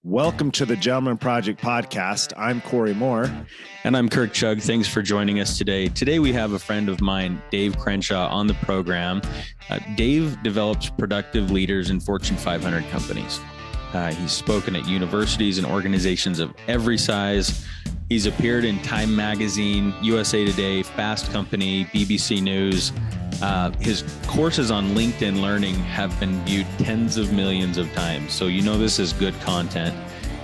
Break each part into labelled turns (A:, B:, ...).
A: Welcome to the Gentleman Project podcast. I'm Cory Moore.
B: And I'm Kirk Chugg. Thanks for joining us today. Today we have a friend of mine, Dave Crenshaw, on the program. Dave develops productive leaders in Fortune 500 companies. He's spoken at universities and organizations of every size. He's appeared in Time Magazine, USA Today, Fast Company, BBC News. His courses on LinkedIn Learning have been viewed tens of millions of times. So you know this is good content.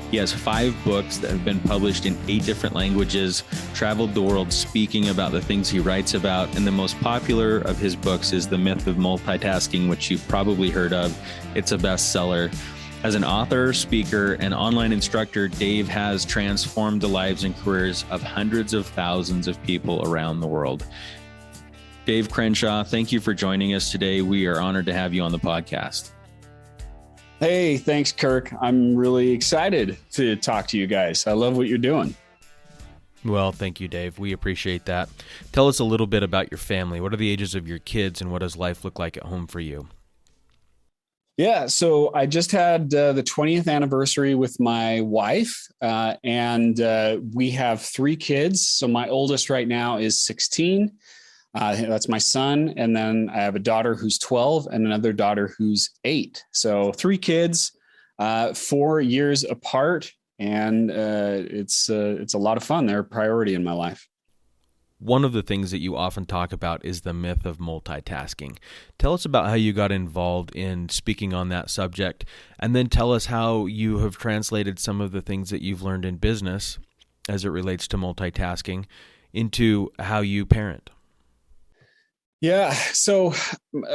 B: He has 5 books that have been published in 8 different languages, traveled the world speaking about the things he writes about. And the most popular of his books is The Myth of Multitasking, which you've probably heard of. It's a bestseller. As an author, speaker, and online instructor, Dave has transformed the lives and careers of hundreds of thousands of people around the world. Dave Crenshaw, thank you for joining us today. We are honored to have you on the podcast.
C: Hey, thanks, Kirk. I'm really excited to talk to you guys. I love what you're doing.
D: Well, thank you, Dave. We appreciate that. Tell us a little bit about your family. What are the ages of your kids, and what does life look like at home for you?
C: Yeah, so I just had the 20th anniversary with my wife, and we have 3 kids. So my oldest right now is 16. That's my son. And then I have a daughter who's 12 and another daughter who's 8. So 3 kids, 4 years apart. And it's a lot of fun. They're a priority in my life.
D: One of the things that you often talk about is the myth of multitasking. Tell us about how you got involved in speaking on that subject, and then tell us how you have translated some of the things that you've learned in business as it relates to multitasking into how you parent.
C: Yeah. So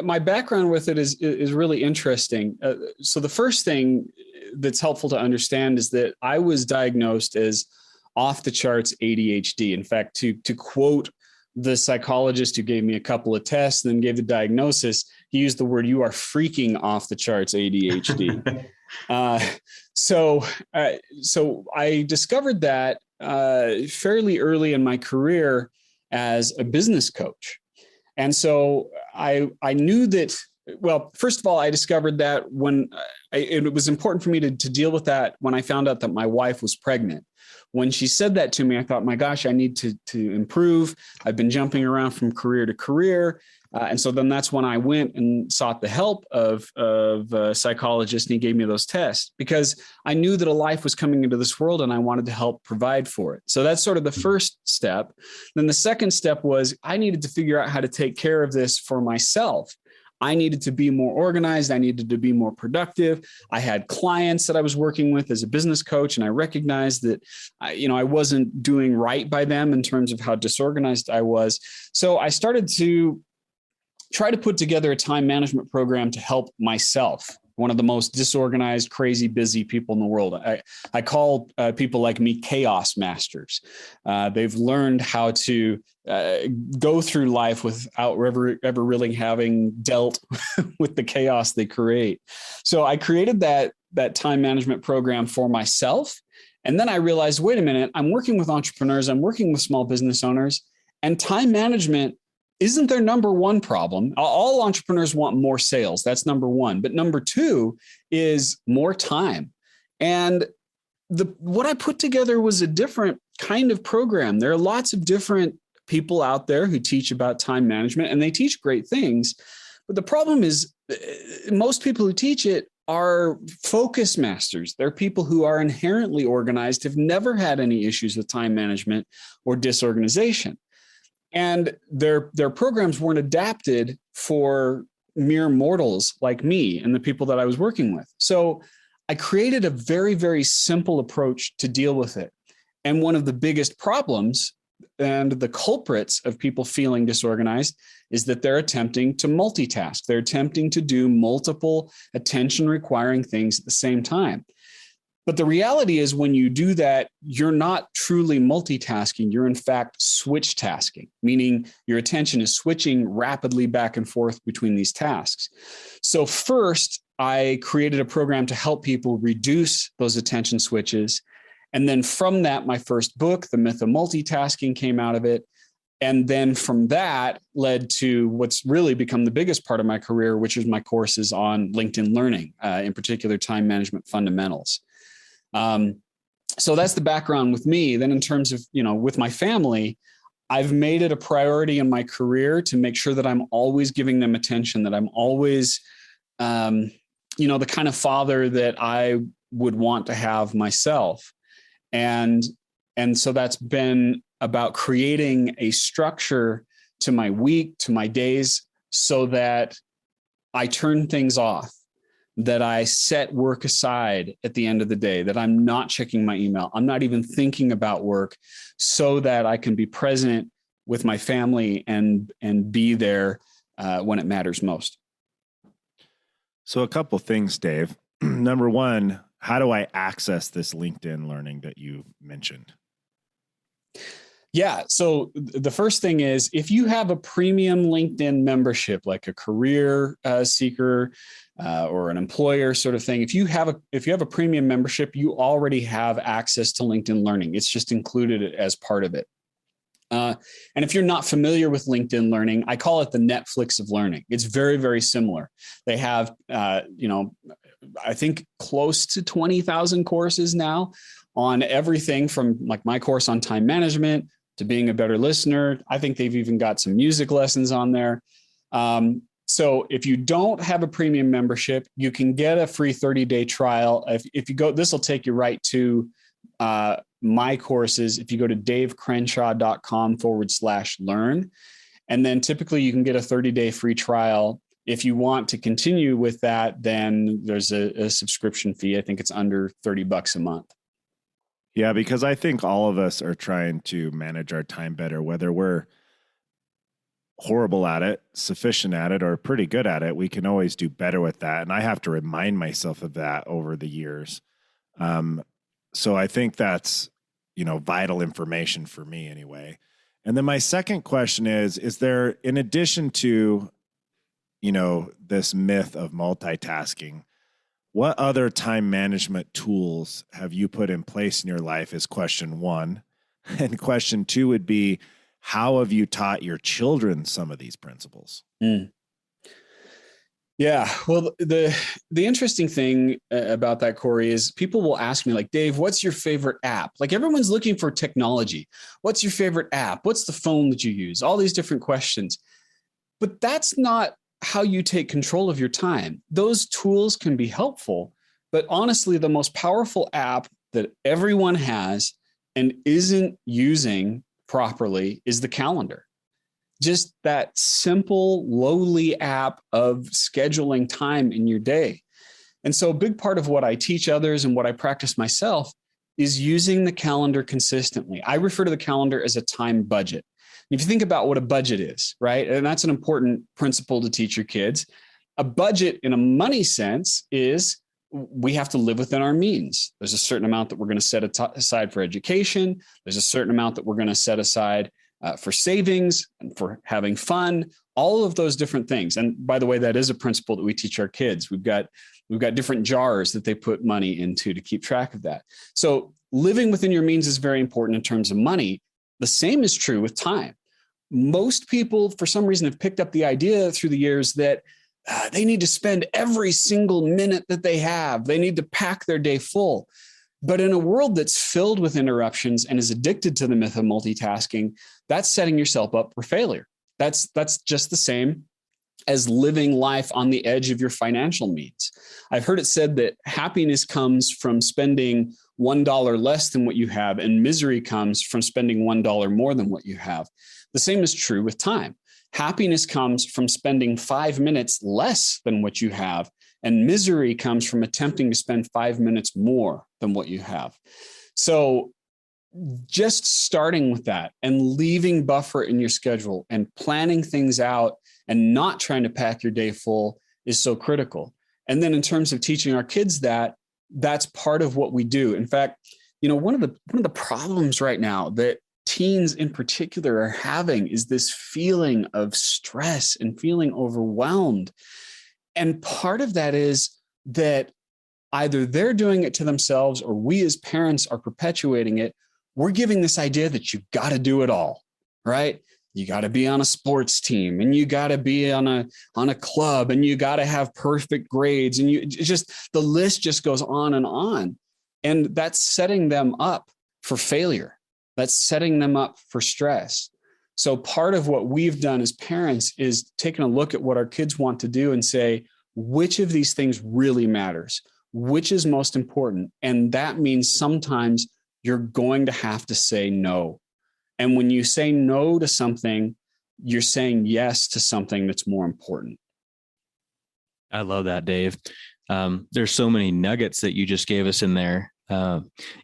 C: my background with it is really interesting. So the first thing that's helpful to understand is that I was diagnosed as off the charts ADHD. In fact, to quote the psychologist who gave me a couple of tests and then gave the diagnosis, he used the word, "You are freaking off the charts ADHD." So I discovered that fairly early in my career as a business coach. And so I knew that, well, first of all, I discovered that when it was important for me to deal with that when I found out that my wife was pregnant. When she said that to me, I thought, my gosh, I need to improve. I've been jumping around from career to career. And so then that's when I went and sought the help of a psychologist, and he gave me those tests because I knew that a life was coming into this world and I wanted to help provide for it. So that's sort of the first step. Then the second step was I needed to figure out how to take care of this for myself. I needed to be more organized. I needed to be more productive. I had clients that I was working with as a business coach, and I recognized that, I wasn't doing right by them in terms of how disorganized I was. So I started to try to put together a time management program to help myself, one of the most disorganized, crazy, busy people in the world. I call people like me chaos masters. They've learned how to go through life without ever really having dealt with the chaos they create. So I created that time management program for myself. And then I realized, wait a minute, I'm working with entrepreneurs, I'm working with small business owners, and time management isn't their number one problem. All entrepreneurs want more sales. That's number one. But number 2 is more time. And what I put together was a different kind of program. There are lots of different people out there who teach about time management, and they teach great things. But the problem is most people who teach it are focus masters. They're people who are inherently organized, have never had any issues with time management or disorganization. And their programs weren't adapted for mere mortals like me and the people that I was working with. So I created a very, very simple approach to deal with it. And one of the biggest problems and the culprits of people feeling disorganized is that they're attempting to multitask. They're attempting to do multiple attention requiring things at the same time. But the reality is when you do that, you're not truly multitasking. You're in fact switch tasking, meaning your attention is switching rapidly back and forth between these tasks. So first, I created a program to help people reduce those attention switches. And then from that, my first book, The Myth of Multitasking, came out of it. And then from that led to what's really become the biggest part of my career, which is my courses on LinkedIn Learning, in particular, time management fundamentals. So that's the background with me. Then in terms of, with my family, I've made it a priority in my career to make sure that I'm always giving them attention, that I'm always, the kind of father that I would want to have myself. And so that's been about creating a structure to my week, to my days, so that I turn things off, that I set work aside at the end of the day, that I'm not checking my email. I'm not even thinking about work, so that I can be present with my family and be there when it matters most.
A: So a couple things, Dave. Number one, how do I access this LinkedIn learning that you mentioned?
C: Yeah. So the first thing is, if you have a premium LinkedIn membership, like a career seeker or an employer sort of thing, if you have a premium membership, you already have access to LinkedIn Learning. It's just included as part of it. And if you're not familiar with LinkedIn Learning, I call it the Netflix of learning. It's very, very similar. They have, I think close to 20,000 courses now on everything from like my course on time management to being a better listener. I think they've even got some music lessons on there. So if you don't have a premium membership, you can get a free 30-day trial. If you go, this will take you right to my courses. If you go to davecrenshaw.com/learn, and then typically you can get a 30-day free trial. If you want to continue with that, then there's a subscription fee. I think it's under $30 a month.
A: Yeah, because I think all of us are trying to manage our time better, whether we're horrible at it, sufficient at it, or pretty good at it. We can always do better with that. And I have to remind myself of that over the years. So I think that's, vital information for me anyway. And then my second question is there, in addition to, this myth of multitasking, what other time management tools have you put in place in your life is question one. And question two would be, how have you taught your children some of these principles?
C: Yeah. Well, the interesting thing about that, Cory, is people will ask me like, Dave, what's your favorite app? Like everyone's looking for technology. What's your favorite app? What's the phone that you use? All these different questions. But that's not how you take control of your time. Those tools can be helpful, but honestly, the most powerful app that everyone has and isn't using properly is the calendar. Just that simple, lowly app of scheduling time in your day. And so a big part of what I teach others and what I practice myself is using the calendar consistently. I refer to the calendar as a time budget. If you think about what a budget is, right? And that's an important principle to teach your kids. A budget in a money sense is we have to live within our means. There's a certain amount that we're going to set aside for education. There's a certain amount that we're going to set aside for savings and for having fun, all of those different things. And by the way, that is a principle that we teach our kids. We've got different jars that they put money into to keep track of that. So living within your means is very important in terms of money. The same is true with time. Most people, for some reason, have picked up the idea through the years that they need to spend every single minute that they have. They need to pack their day full. But in a world that's filled with interruptions and is addicted to the myth of multitasking, that's setting yourself up for failure. That's just the same as living life on the edge of your financial means. I've heard it said that happiness comes from spending $1 less than what you have, and misery comes from spending $1 more than what you have. The same is true with time. Happiness comes from spending 5 minutes less than what you have, and misery comes from attempting to spend 5 minutes more than what you have. So just starting with that and leaving buffer in your schedule and planning things out and not trying to pack your day full is so critical. And then in terms of teaching our kids that's part of what we do. In fact, one of the problems right now that teens in particular are having is this feeling of stress and feeling overwhelmed. And part of that is that either they're doing it to themselves or we as parents are perpetuating it. We're giving this idea that you've got to do it all, right? You got to be on a sports team and you got to be on a club and you got to have perfect grades. And the list just goes on. And that's setting them up for failure. That's setting them up for stress. So part of what we've done as parents is taking a look at what our kids want to do and say, which of these things really matters? Which is most important? And that means sometimes you're going to have to say no. And when you say no to something, you're saying yes to something that's more important.
B: I love that, Dave. There's so many nuggets that you just gave us in there.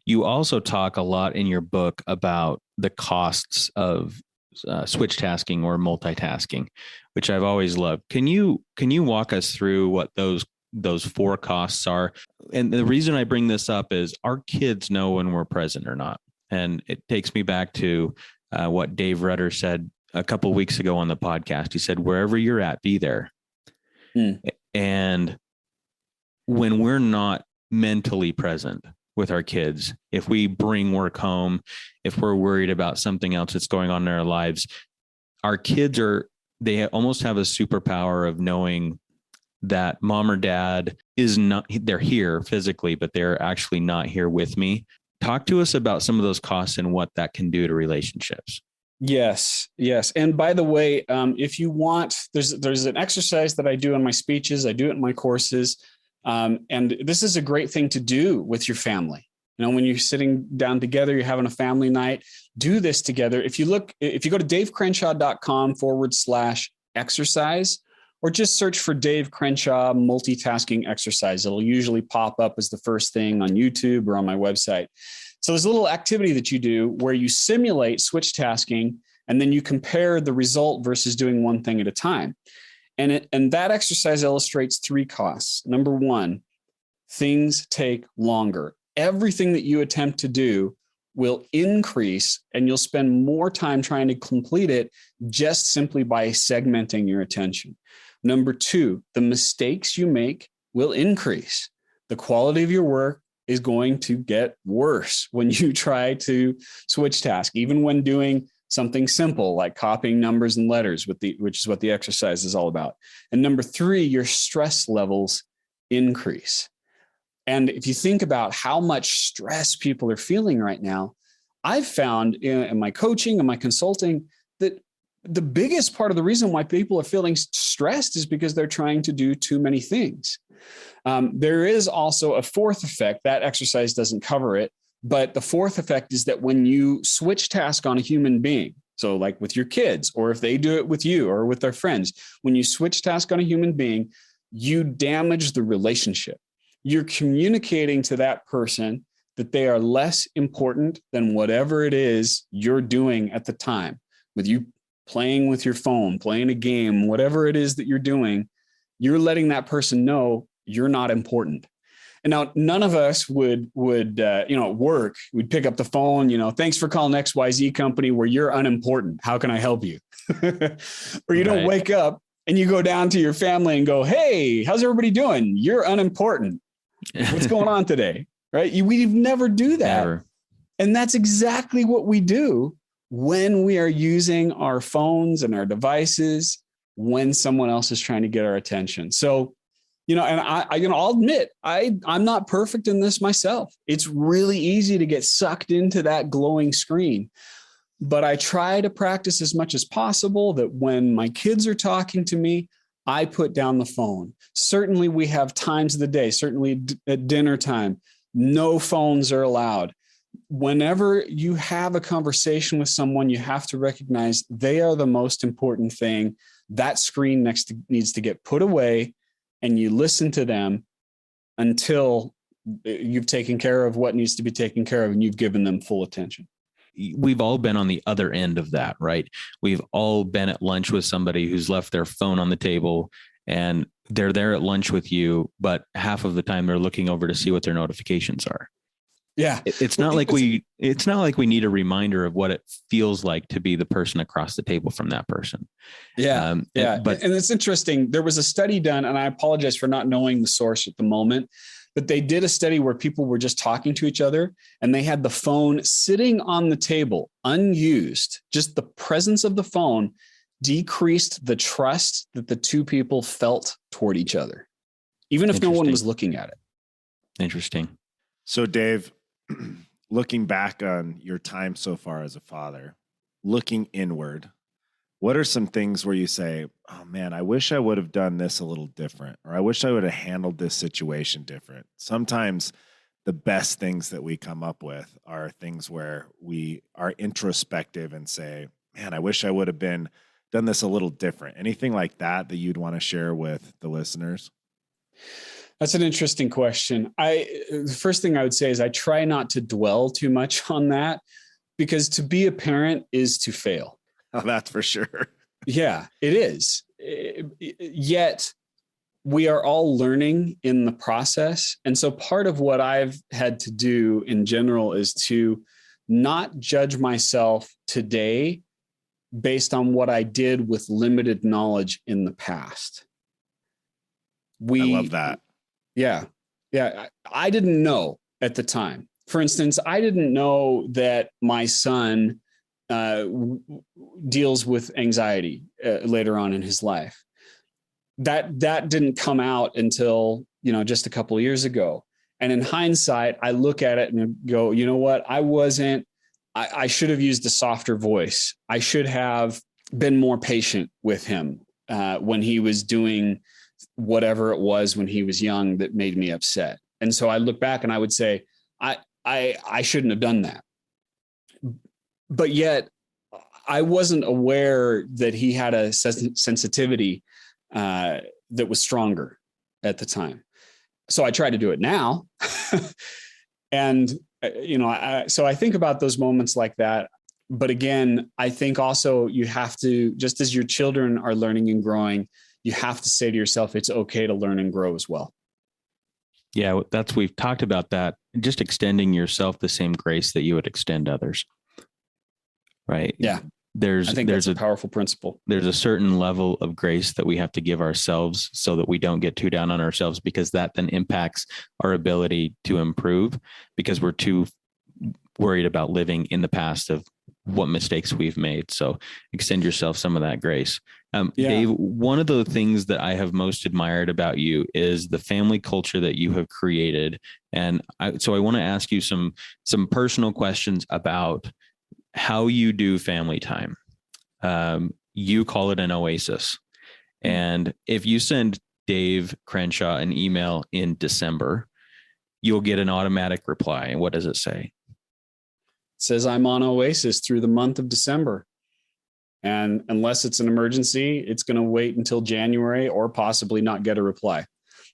B: You also talk a lot in your book about the costs of switch tasking or multitasking, which I've always loved. Can you walk us through what those 4 costs are? And the reason I bring this up is our kids know when we're present or not. And it takes me back to what Dave Rudder said a couple of weeks ago on the podcast. He said, wherever you're at, be there. And when we're not mentally present with our kids, if we bring work home, if we're worried about something else that's going on in our lives, our kids they almost have a superpower of knowing that mom or dad is not, they're here physically, but they're actually not here with me. Talk to us about some of those costs and what that can do to relationships.
C: Yes. And by the way, if you want, there's an exercise that I do in my speeches. I do it in my courses. And this is a great thing to do with your family. You know, when you're sitting down together, you're having a family night, do this together. If you go to davecrenshaw.com/exercise, or just search for Dave Crenshaw multitasking exercise. It'll usually pop up as the first thing on YouTube or on my website. So there's a little activity that you do where you simulate switch tasking, and then you compare the result versus doing one thing at a time. And that exercise illustrates 3 costs. Number 1, things take longer. Everything that you attempt to do will increase, and you'll spend more time trying to complete it just simply by segmenting your attention. Number 2, the mistakes you make will increase. The quality of your work is going to get worse when you try to switch task, even when doing something simple like copying numbers and letters, which is what the exercise is all about. And number 3, your stress levels increase. And if you think about how much stress people are feeling right now, I've found in my coaching and my consulting that the biggest part of the reason why people are feeling stressed is because they're trying to do too many things. There is also a 4th effect. That exercise doesn't cover it, but the 4th effect is that when you switch task on a human being, so like with your kids, or if they do it with you or with their friends, when you switch task on a human being, you damage the relationship. You're communicating to that person that they are less important than whatever it is you're doing at the time. With you playing with your phone, playing a game, whatever it is that you're doing, you're letting that person know you're not important. And now none of us would at work, we'd pick up the phone, thanks for calling XYZ company where you're unimportant. How can I help you? Or you don't wake up and you go down to your family and go, hey, how's everybody doing? You're unimportant. What's going on today? Right? We never do that. Never. And that's exactly what we do when we are using our phones and our devices when someone else is trying to get our attention. So, and I'll admit, I'm not perfect in this myself. It's really easy to get sucked into that glowing screen, but I try to practice as much as possible that when my kids are talking to me, I put down the phone. Certainly we have times of the day, certainly at dinner time, no phones are allowed. Whenever you have a conversation with someone, you have to recognize they are the most important thing. That screen needs to get put away, and you listen to them until you've taken care of what needs to be taken care of and you've given them full attention.
B: We've all been on the other end of that, right? We've all been at lunch with somebody who's left their phone on the table and they're there at lunch with you, but half of the time they're looking over to see what their notifications are.
C: Yeah.
B: It's not like we need a reminder of what it feels like to be the person across the table from that person.
C: Yeah. And it's interesting. There was a study done, and I apologize for not knowing the source at the moment, but they did a study where people were just talking to each other and they had the phone sitting on the table, unused. Just the presence of the phone decreased the trust that the two people felt toward each other, even if no one was looking at it.
B: Interesting.
A: So Dave, looking back on your time so far as a father, looking inward, what are some things where you say, oh man, I wish I would have done this a little different, or I wish I would have handled this situation different? Sometimes the best things that we come up with are things where we are introspective and say, man, I wish I would have done this a little different. Anything like that you'd want to share with the listeners?
C: That's an interesting question. The first thing I would say is I try not to dwell too much on that, because to be a parent is to fail.
A: Oh, that's for sure.
C: Yeah, it is. Yet we are all learning in the process. And so part of what I've had to do in general is to not judge myself today based on what I did with limited knowledge in the past.
A: I love that.
C: Yeah. Yeah. I didn't know at the time. For instance, I didn't know that my son deals with anxiety later on in his life. That didn't come out until, just a couple of years ago. And in hindsight, I look at it and go, you know what? I should have used a softer voice. I should have been more patient with him when he was doing whatever it was when he was young that made me upset. And so I look back and I would say, I shouldn't have done that. But yet I wasn't aware that he had a sensitivity that was stronger at the time. So I try to do it now. And, so I think about those moments like that. But again, I think also you have to, just as your children are learning and growing, you have to say to yourself, it's okay to learn and grow as well.
B: Yeah, we've talked about that. Just extending yourself the same grace that you would extend others. Right.
C: Yeah. I think that's a powerful principle.
B: There's a certain level of grace that we have to give ourselves so that we don't get too down on ourselves, because that then impacts our ability to improve, because we're too worried about living in the past of what mistakes we've made. So extend yourself some of that grace. Dave, one of the things that I have most admired about you is the family culture that you have created. And so I want to ask you some personal questions about how you do family time. You call it an oasis. And if you send Dave Crenshaw an email in December, you'll get an automatic reply. And what does it say?
C: It says I'm on Oasis through the month of December. And unless it's an emergency, it's going to wait until January or possibly not get a reply.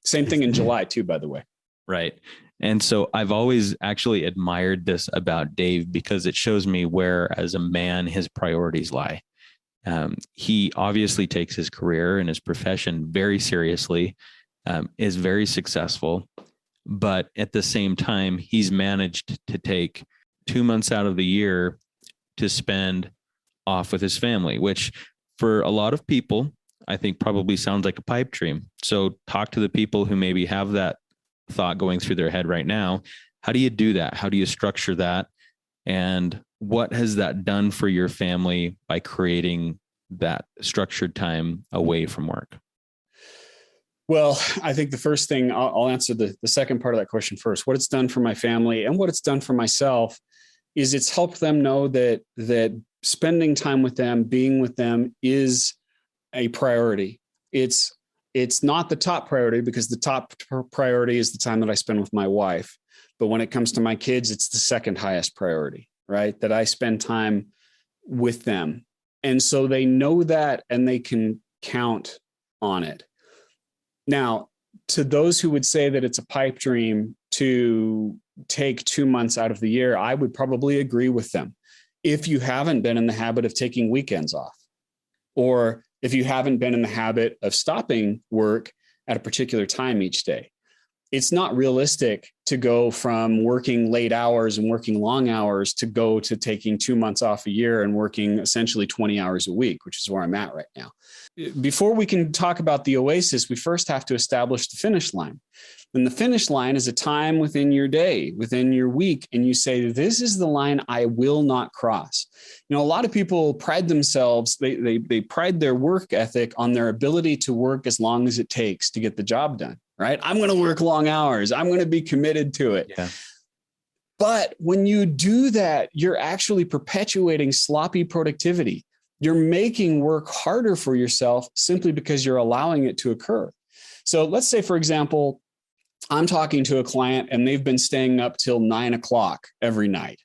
C: Same thing in July too, by the way.
B: Right. And so I've always actually admired this about Dave, because it shows me where, as a man, his priorities lie. He obviously takes his career and his profession very seriously, is very successful, but at the same time, he's managed to take 2 months out of the year to spend off with his family, which for a lot of people, I think probably sounds like a pipe dream. So talk to the people who maybe have that thought going through their head right now. How do you do that? How do you structure that? And what has that done for your family by creating that structured time away from work?
C: Well, I think the first thing, I'll answer the second part of that question first. What it's done for my family and what it's done for myself is it's helped them know that spending time with them, being with them is a priority. It's not the top priority, because the top priority is the time that I spend with my wife. But when it comes to my kids, it's the second highest priority, right? That I spend time with them. And so they know that, and they can count on it. Now, to those who would say that it's a pipe dream to take 2 months out of the year, I would probably agree with them. If you haven't been in the habit of taking weekends off, or if you haven't been in the habit of stopping work at a particular time each day, it's not realistic to go from working late hours and working long hours to taking 2 months off a year and working essentially 20 hours a week, which is where I'm at right now. Before we can talk about the oasis, we first have to establish the finish line. And the finish line is a time within your day, within your week. And you say, this is the line I will not cross. A lot of people pride themselves, they pride their work ethic on their ability to work as long as it takes to get the job done, right? I'm going to work long hours. I'm going to be committed to it.
B: Yeah.
C: But when you do that, you're actually perpetuating sloppy productivity. You're making work harder for yourself simply because you're allowing it to occur. So let's say, for example, I'm talking to a client and they've been staying up till 9 o'clock every night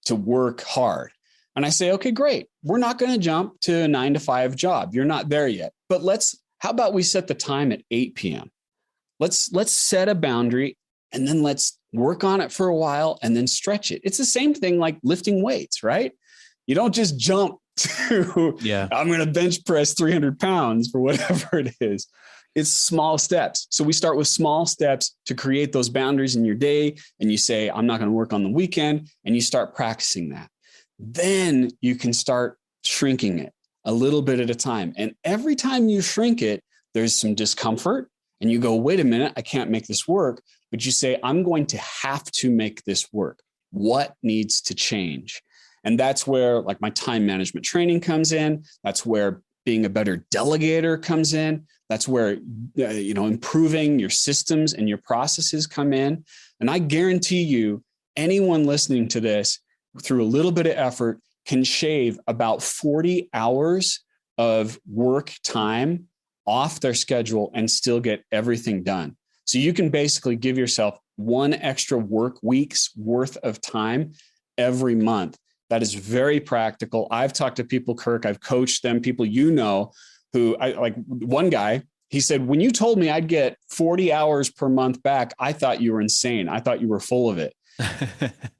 C: to work hard. And I say, okay, great. We're not going to jump to a 9 to 5 job. You're not there yet. But how about we set the time at 8 p.m.? Let's set a boundary and then let's work on it for a while and then stretch it. It's the same thing like lifting weights, right? You don't just jump to, I'm going to bench press 300 pounds for whatever it is. It's small steps. So we start with small steps to create those boundaries in your day. And you say, I'm not going to work on the weekend. And you start practicing that. Then you can start shrinking it a little bit at a time. And every time you shrink it, there's some discomfort. And you go, wait a minute, I can't make this work. But you say, I'm going to have to make this work. What needs to change? And that's where like my time management training comes in. That's where being a better delegator comes in. That's where, improving your systems and your processes come in. And I guarantee you, anyone listening to this through a little bit of effort can shave about 40 hours of work time off their schedule and still get everything done. So you can basically give yourself one extra work week's worth of time every month. That is very practical. I've talked to people, Kirk, I've coached them, people who like one guy, he said, when you told me I'd get 40 hours per month back, I thought you were insane. I thought you were full of it.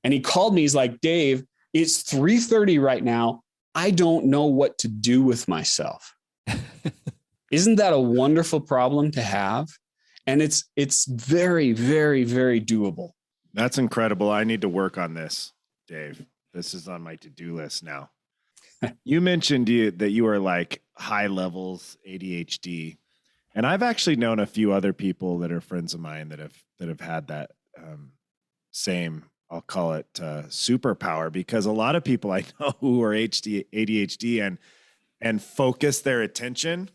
C: And he called me, he's like, Dave, it's 3:30 right now. I don't know what to do with myself. Isn't that a wonderful problem to have? And it's very, very, very doable.
A: That's incredible. I need to work on this, Dave. This is on my to-do list now. You mentioned that you are like high levels ADHD. And I've actually known a few other people that are friends of mine that have had that same, I'll call it superpower, because a lot of people I know who are ADHD and focus their attention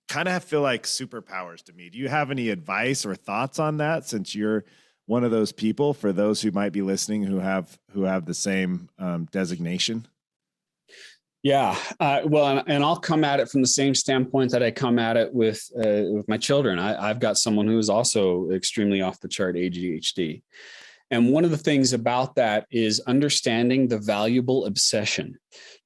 A: kind of feel like superpowers to me. Do you have any advice or thoughts on that, since you're one of those people, for those who might be listening who have the same designation?
C: Yeah. Well, and I'll come at it from the same standpoint that I come at it with my children. I've got someone who is also extremely off the chart ADHD. And one of the things about that is understanding the valuable obsession.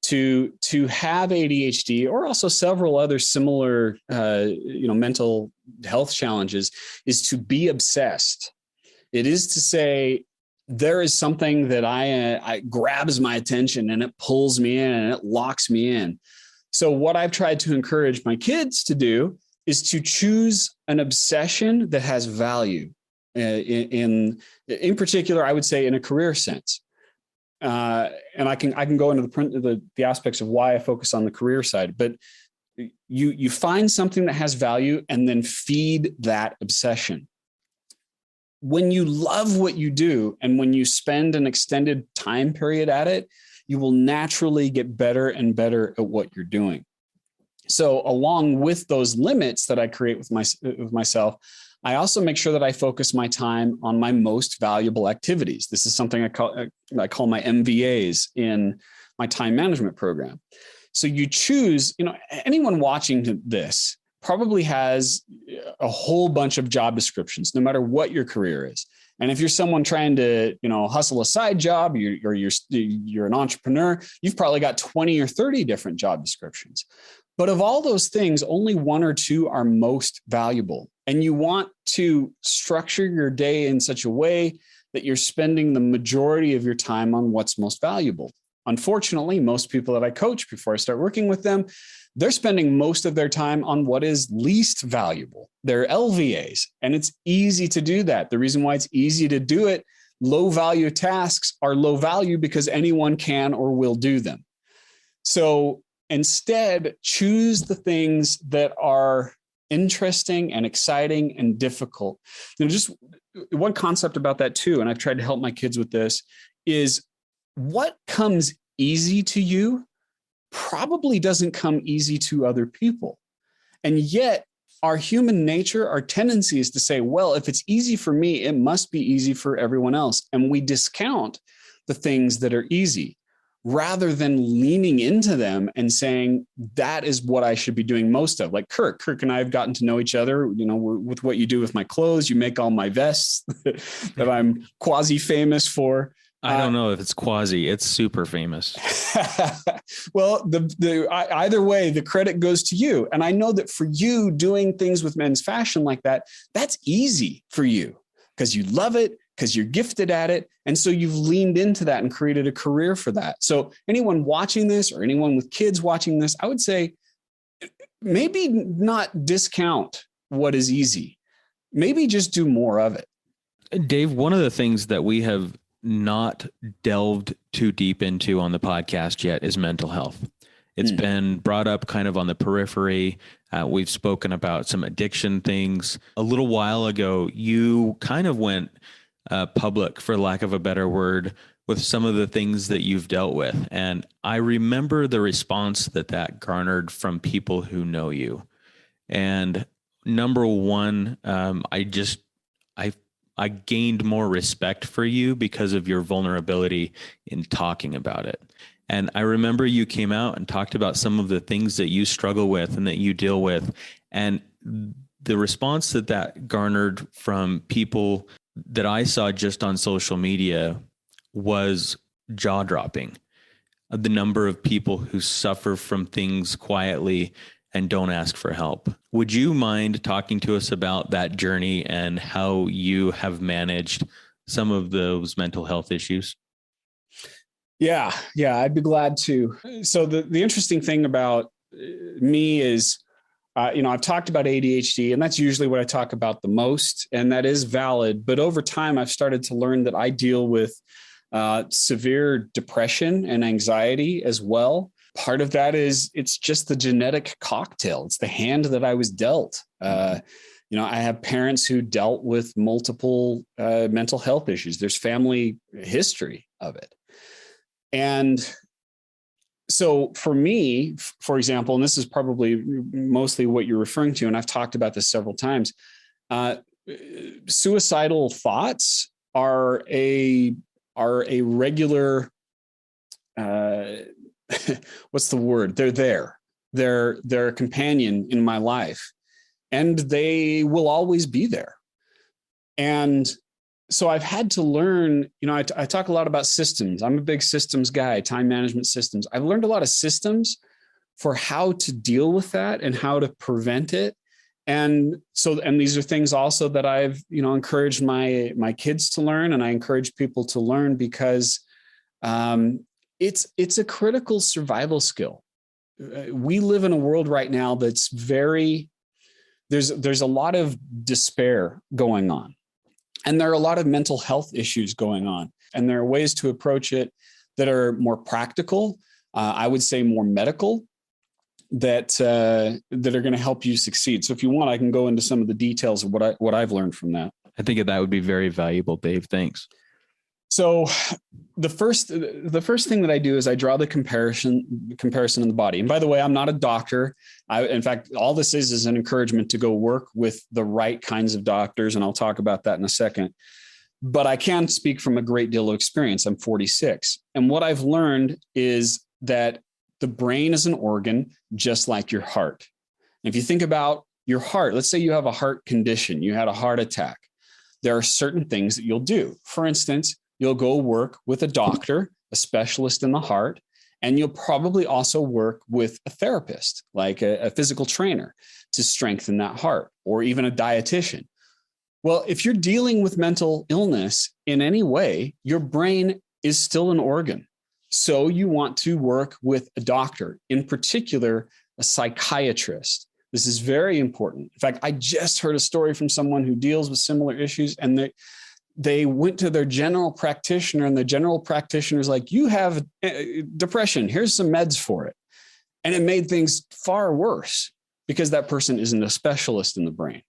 C: To have ADHD, or also several other similar, mental health challenges, is to be obsessed. It is to say, there is something that I grabs my attention and it pulls me in and it locks me in. So what I've tried to encourage my kids to do is to choose an obsession that has value. In particular, I would say in a career sense. And I can go into the aspects of why I focus on the career side, but you find something that has value and then feed that obsession. When you love what you do and when you spend an extended time period at it, you will naturally get better and better at what you're doing. So along with those limits that I create with myself, I also make sure that I focus my time on my most valuable activities. This is something I call my MVAs in my time management program. So you choose, anyone watching this probably has a whole bunch of job descriptions, no matter what your career is. And if you're someone trying to, hustle a side job, or you're an entrepreneur, you've probably got 20 or 30 different job descriptions. But of all those things, only one or two are most valuable. And you want to structure your day in such a way that you're spending the majority of your time on what's most valuable. Unfortunately, most people that I coach before I start working with them, they're spending most of their time on what is least valuable. They're LVAs, and it's easy to do that. The reason why it's easy to do it, low value tasks are low value because anyone can or will do them. So instead, choose the things that are interesting and exciting and difficult. Just one concept about that too, and I've tried to help my kids with this, is what comes easy to you probably doesn't come easy to other people. And yet our human nature, our tendency is to say, well, if it's easy for me, it must be easy for everyone else. And we discount the things that are easy rather than leaning into them and saying, that is what I should be doing most of. Like Kirk and I have gotten to know each other, with what you do with my clothes. You make all my vests that I'm quasi famous for.
B: I don't know if it's quasi, it's super famous.
C: Well, either way, the credit goes to you. And I know that for you, doing things with men's fashion like that, that's easy for you because you love it, because you're gifted at it. And so you've leaned into that and created a career for that. So anyone watching this or anyone with kids watching this, I would say maybe not discount what is easy. Maybe just do more of it.
B: Dave, one of the things that we have not delved too deep into on the podcast yet is mental health. It's been brought up kind of on the periphery. We've spoken about some addiction things. A little while ago, you kind of went public, for lack of a better word, with some of the things that you've dealt with. And I remember the response that garnered from people who know you. And number one, I gained more respect for you because of your vulnerability in talking about it. And I remember you came out and talked about some of the things that you struggle with and that you deal with. And the response that garnered from people that I saw just on social media was jaw-dropping. The number of people who suffer from things quietly and don't ask for help. Would you mind talking to us about that journey and how you have managed some of those mental health issues?
C: Yeah, I'd be glad to. So the interesting thing about me is, I've talked about ADHD, and that's usually what I talk about the most, and that is valid. But over time, I've started to learn that I deal with severe depression and anxiety as well. Part of that is it's just the genetic cocktail. It's the hand that I was dealt. I have parents who dealt with multiple mental health issues. There's family history of it. And so for me, for example, and this is probably mostly what you're referring to, and I've talked about this several times, suicidal thoughts are a regular, what's the word? They're there. They're a companion in my life, and they will always be there. And so I've had to learn, I talk a lot about systems. I'm a big systems guy, time management systems. I've learned a lot of systems for how to deal with that and how to prevent it. And these are things also that I've, encouraged my kids to learn, and I encourage people to learn because it's a critical survival skill. We live in a world right now that's there's a lot of despair going on. And there are a lot of mental health issues going on. And there are ways to approach it that are more practical, I would say more medical, that are going to help you succeed. So if you want, I can go into some of the details of what I've learned from that.
B: I think that would be very valuable, Dave. Thanks.
C: So the first thing that I do is I draw the comparison in the body. And by the way, I'm not a doctor. In fact, all this is an encouragement to go work with the right kinds of doctors. And I'll talk about that in a second. But I can speak from a great deal of experience. I'm 46. And what I've learned is that the brain is an organ just like your heart. And if you think about your heart, let's say you have a heart condition, you had a heart attack. There are certain things that you'll do. For instance, you'll go work with a doctor, a specialist in the heart, and you'll probably also work with a therapist, like a physical trainer, to strengthen that heart, or even a dietitian. Well, if you're dealing with mental illness in any way, your brain is still an organ. So you want to work with a doctor, in particular, a psychiatrist. This is very important. In fact, I just heard a story from someone who deals with similar issues, and they went to their general practitioner, and the general practitioner is like, you have depression. Here's some meds for it. And it made things far worse because that person isn't a specialist in the brain.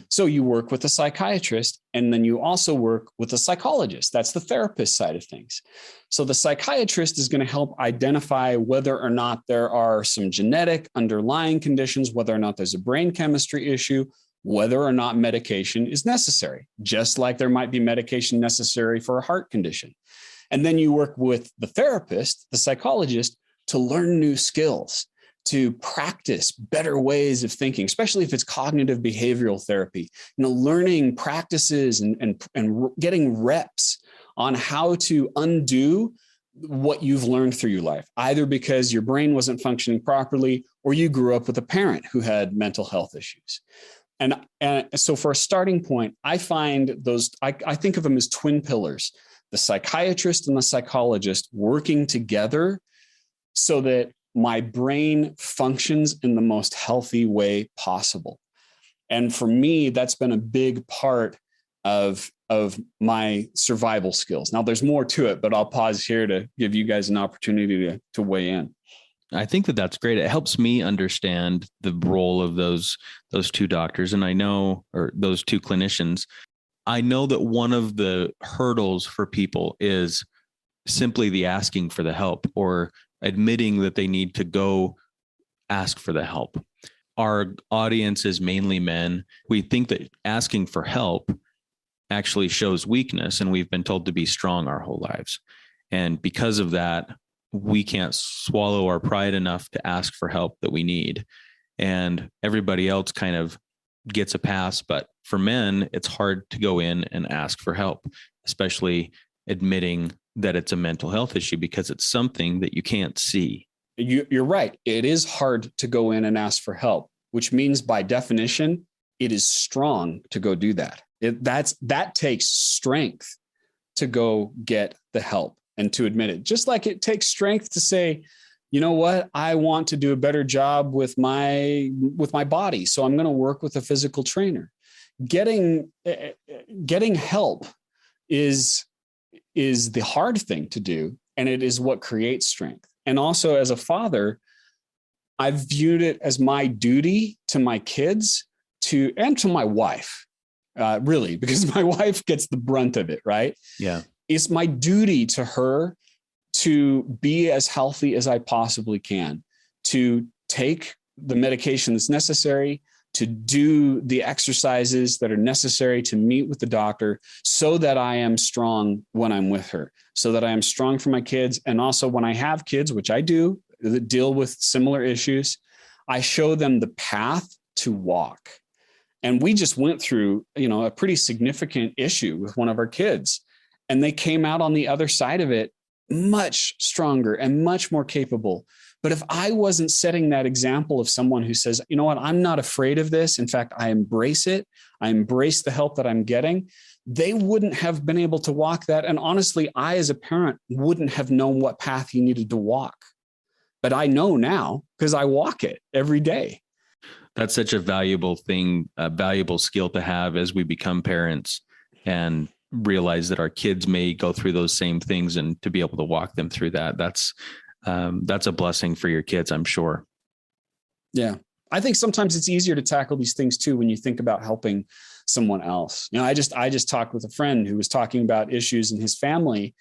C: So you work with a psychiatrist, and then you also work with a psychologist. That's the therapist side of things. So the psychiatrist is going to help identify whether or not there are some genetic underlying conditions, whether or not there's a brain chemistry issue, whether or not medication is necessary, just like there might be medication necessary for a heart condition. And then you work with the therapist, the psychologist, to learn new skills, to practice better ways of thinking, especially if it's cognitive behavioral therapy, learning practices and getting reps on how to undo what you've learned through your life, either because your brain wasn't functioning properly or you grew up with a parent who had mental health issues. And so for a starting point, I find those, I think of them as twin pillars, the psychiatrist and the psychologist working together so that my brain functions in the most healthy way possible. And for me, that's been a big part of my survival skills. Now there's more to it, but I'll pause here to give you guys an opportunity to weigh in.
B: I think that that's great. It helps me understand the role of those two doctors. And I know, or those two clinicians, I know that one of the hurdles for people is simply the asking for the help or admitting that they need to go ask for the help. Our audience is mainly men. We think that asking for help actually shows weakness, and we've been told to be strong our whole lives. And because of that, we can't swallow our pride enough to ask for help that we need. And everybody else kind of gets a pass. But for men, it's hard to go in and ask for help, especially admitting that it's a mental health issue because it's something that you can't see.
C: You're right. It is hard to go in and ask for help, which means by definition, it is strong to go do that. That takes strength to go get the help and to admit it. Just like it takes strength to say, you know what, I want to do a better job with my body, so I'm going to work with a physical trainer. Getting help is the hard thing to do, and it is what creates strength. And also, as a father, I've viewed it as my duty to my kids and to my wife, really, because my wife gets the brunt of it, right?
B: Yeah.
C: It's my duty to her to be as healthy as I possibly can, to take the medication that's necessary, to do the exercises that are necessary to meet with the doctor so that I am strong when I'm with her, so that I am strong for my kids. And also when I have kids, which I do, that deal with similar issues, I show them the path to walk. And we just went through, a pretty significant issue with one of our kids, and they came out on the other side of it much stronger and much more capable. But if I wasn't setting that example of someone who says, you know what, I'm not afraid of this. In fact, I embrace it. I embrace the help that I'm getting. They wouldn't have been able to walk that. And honestly, I, as a parent, wouldn't have known what path he needed to walk. But I know now because I walk it every day.
B: That's such a valuable thing, a valuable skill to have as we become parents and realize that our kids may go through those same things, and to be able to walk them through that. That's a blessing for your kids, I'm sure.
C: Yeah. I think sometimes it's easier to tackle these things too when you think about helping someone else. I just talked with a friend who was talking about issues in his family,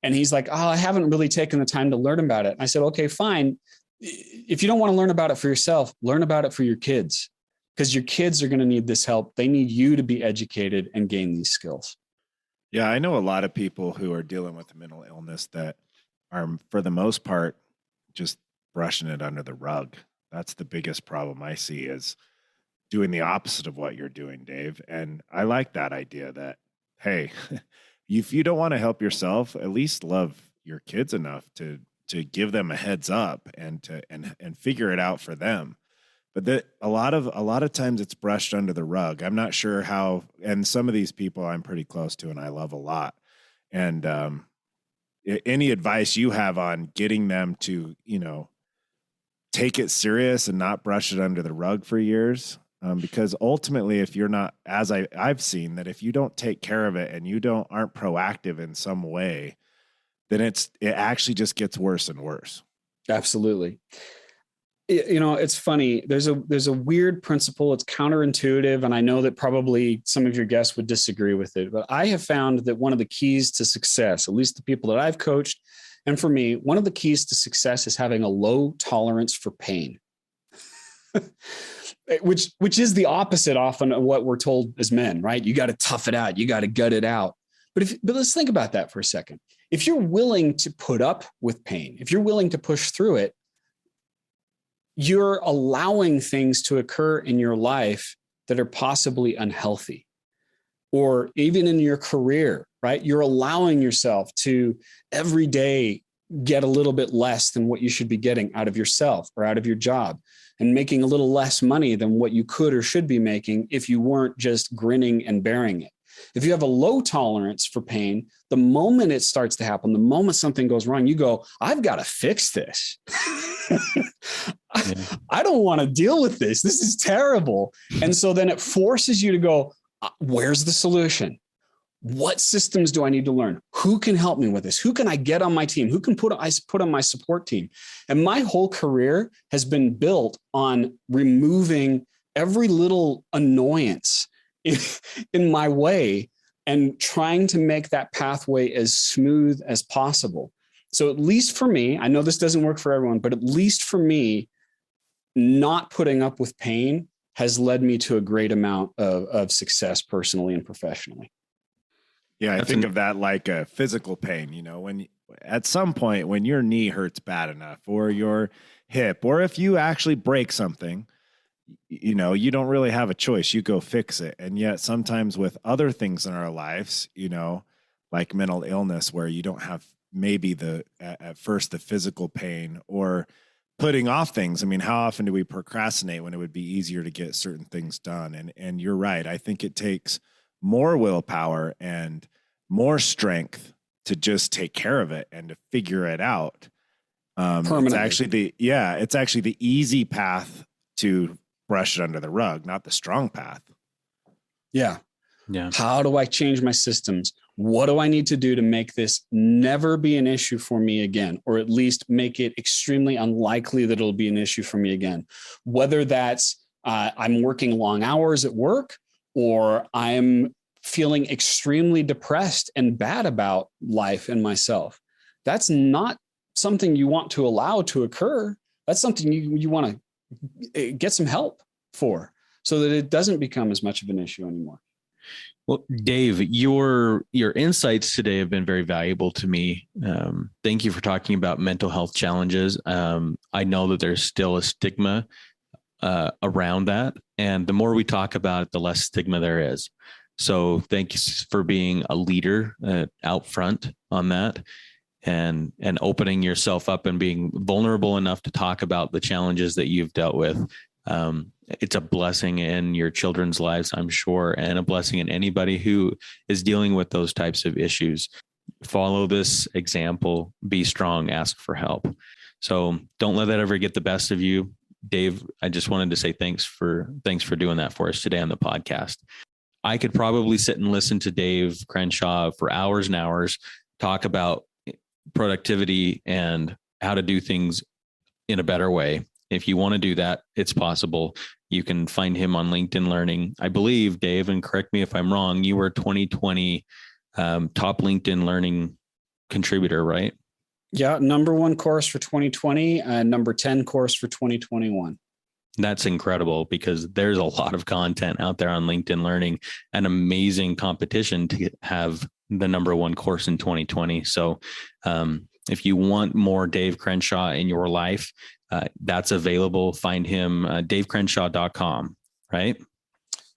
C: and he's like, I haven't really taken the time to learn about it. I said, okay, fine. If you don't want to learn about it for yourself, learn about it for your kids, because your kids are going to need this help. They need you to be educated and gain these skills.
A: Yeah, I know a lot of people who are dealing with mental illness that are, for the most part, just brushing it under the rug. That's the biggest problem I see, is doing the opposite of what you're doing, Dave. And I like that idea that, hey, if you don't want to help yourself, at least love your kids enough to give them a heads up and figure it out for them. But that a lot of times it's brushed under the rug. I'm not sure how, and some of these people I'm pretty close to and I love a lot. And any advice you have on getting them to, take it serious and not brush it under the rug for years? Because ultimately, if you're not, as I've seen, that if you don't take care of it and you aren't proactive in some way, then it actually just gets worse and worse.
C: Absolutely. It's funny. There's a weird principle. It's counterintuitive. And I know that probably some of your guests would disagree with it, but I have found that one of the keys to success, at least the people that I've coached, and for me, one of the keys to success is having a low tolerance for pain, which is the opposite often of what we're told as men, right? You got to tough it out. You got to gut it out. But let's think about that for a second. If you're willing to put up with pain, if you're willing to push through it, you're allowing things to occur in your life that are possibly unhealthy, or even in your career, right? You're allowing yourself to every day get a little bit less than what you should be getting out of yourself or out of your job, and making a little less money than what you could or should be making if you weren't just grinning and bearing it. If you have a low tolerance for pain, the moment it starts to happen, the moment something goes wrong, you go, I've got to fix this. I don't want to deal with this. This is terrible. And so then it forces you to go, where's the solution? What systems do I need to learn? Who can help me with this? Who can I get on my team? Who can I put on my support team? And my whole career has been built on removing every little annoyance in my way and trying to make that pathway as smooth as possible. So at least for me, I know this doesn't work for everyone, but at least for me, not putting up with pain has led me to a great amount of success personally and professionally.
A: Yeah, I think of that like a physical pain, when at some point when your knee hurts bad enough, or your hip, or if you actually break something, you don't really have a choice. You go fix it. And yet sometimes with other things in our lives, like mental illness, where you don't have maybe at first the physical pain, or putting off things. I mean, how often do we procrastinate when it would be easier to get certain things done? And you're right. I think it takes more willpower and more strength to just take care of it and to figure it out. It's actually the easy path to brush it under the rug, not the strong path.
C: Yeah. How do I change my systems? What do I need to do to make this never be an issue for me again, or at least make it extremely unlikely that it'll be an issue for me again? Whether that's I'm working long hours at work, or I'm feeling extremely depressed and bad about life and myself. That's not something you want to allow to occur. That's something you want to get some help for, so that it doesn't become as much of an issue anymore.
B: Well, Dave, your insights today have been very valuable to me. Thank you for talking about mental health challenges. I know that there's still a stigma around that, and the more we talk about it, the less stigma there is. So thank you for being a leader out front on that, and opening yourself up and being vulnerable enough to talk about the challenges that you've dealt with. It's a blessing in your children's lives, I'm sure, and a blessing in anybody who is dealing with those types of issues. Follow this example, be strong, ask for help. So don't let that ever get the best of you. Dave, I just wanted to say thanks for doing that for us today on the podcast. I could probably sit and listen to Dave Crenshaw for hours and hours, talk about productivity and how to do things in a better way. If you want to do that, it's possible. You can find him on LinkedIn Learning. I believe, Dave, and correct me if I'm wrong, you were 2020 top LinkedIn Learning contributor, right?
C: Yeah, number 1 course for 2020 and number 10 course for 2021.
B: That's incredible, because there's a lot of content out there on LinkedIn Learning, an amazing competition to have the number 1 course in 2020. So if you want more Dave Crenshaw in your life, that's available. Find him, davecrenshaw.com, right?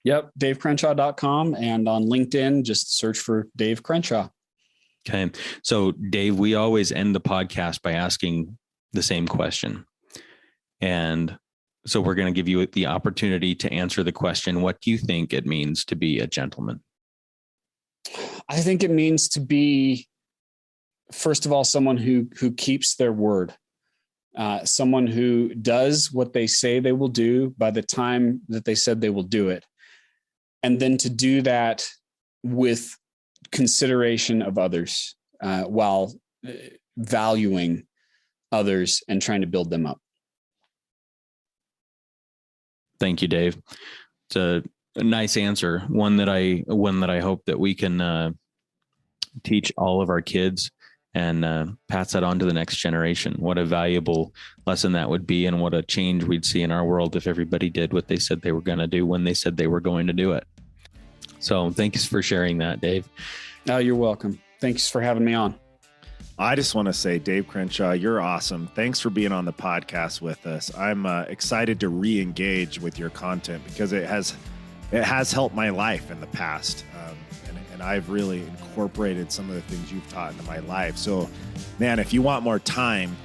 C: Yep, davecrenshaw.com. And on LinkedIn, just search for Dave Crenshaw.
B: Okay. So Dave, we always end the podcast by asking the same question. And so we're going to give you the opportunity to answer the question. What do you think it means to be a gentleman?
C: I think it means to be, first of all, someone who keeps their word, someone who does what they say they will do by the time that they said they will do it. And then to do that with consideration of others, while valuing others and trying to build them up.
B: Thank you, Dave. It's a nice answer. One that I hope that we can teach all of our kids and pass that on to the next generation. What a valuable lesson that would be, and what a change we'd see in our world if everybody did what they said they were going to do when they said they were going to do it. So thanks for sharing that, Dave.
C: Oh, you're welcome. Thanks for having me on.
A: I just want to say, Dave Crenshaw, you're awesome. Thanks for being on the podcast with us. I'm excited to re-engage with your content because it has helped my life in the past. And I've really incorporated some of the things you've taught into my life. So, man, if you want more time,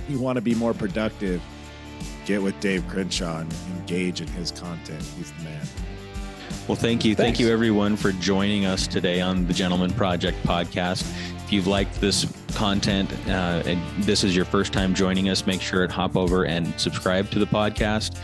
A: you want to be more productive, get with Dave Crenshaw and engage in his content. He's the man.
B: Well, thank you. Thanks. Thank you, everyone, for joining us today on the Gentleman Project podcast. If you've liked this content and this is your first time joining us, make sure to hop over and subscribe to the podcast.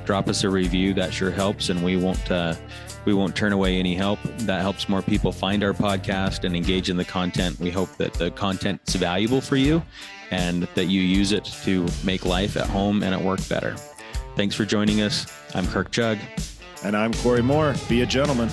B: Drop us a review. That sure helps, and we won't turn away any help. That helps more people find our podcast and engage in the content. We hope that the content is valuable for you and that you use it to make life at home and at work better. Thanks for joining us. I'm Kirk Chugg.
A: And I'm Cory Moore. Be a gentleman.